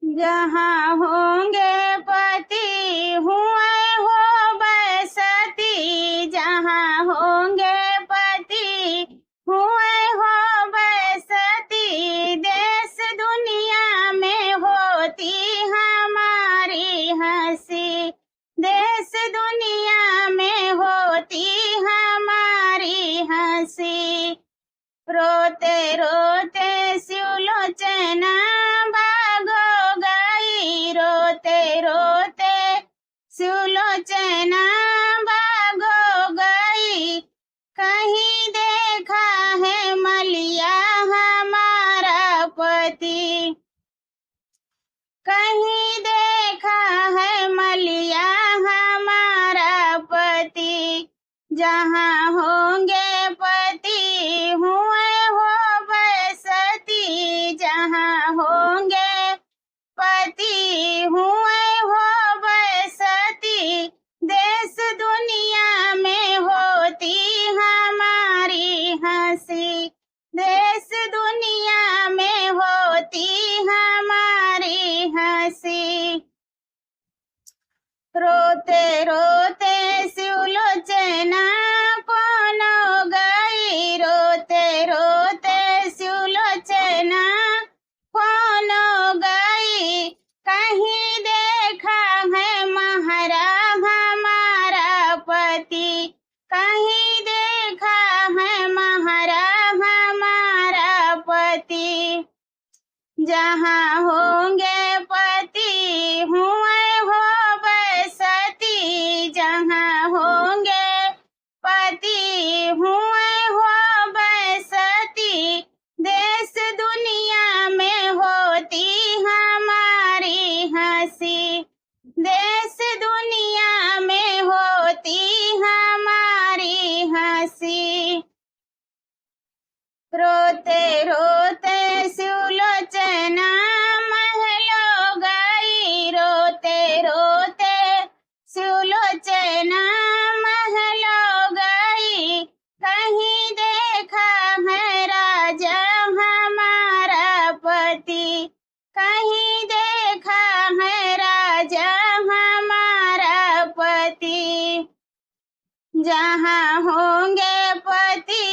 जहाँ होंगे पति हुए हो बसती, जहाँ होंगे पति हुए हो बसती, देश दुनिया में होती हमारी हंसी, देश दुनिया में होती हमारी हंसी। रोते रोते सुलोचना भागो गई, रोते रोते सुलोचना भागो गई, कहीं देखा है मलिया हमारा पति, कहीं देखा है मलिया हमारा पति। जहाँ होंगे पति हुए हो बसती, जहाँ होंगे पति हुए हो बसती, देश दुनिया में होती हमारी हंसी, देश दुनिया में होती हमारी हंसी। रोते रोते सुलोचना कौन गई, रोते रोते सुलोचना कौन गई, कहीं देखा है महारा हमारा पति, कहीं देखा है महारा हमारा पति। जहाँ होंगे पति हुए हो बसती, जहाँ होंगे पति हुए हो बसती, देश दुनिया में होती हमारी हंसी, देश दुनिया में होती हमारी हंसी। रोते रोते सुलोचना महलो गई, रोते रोते सुलोचना महलो गई, कहीं देखा है राजा हमारा पति, कहीं देखा है राजा हमारा पति। जहाँ होंगे पति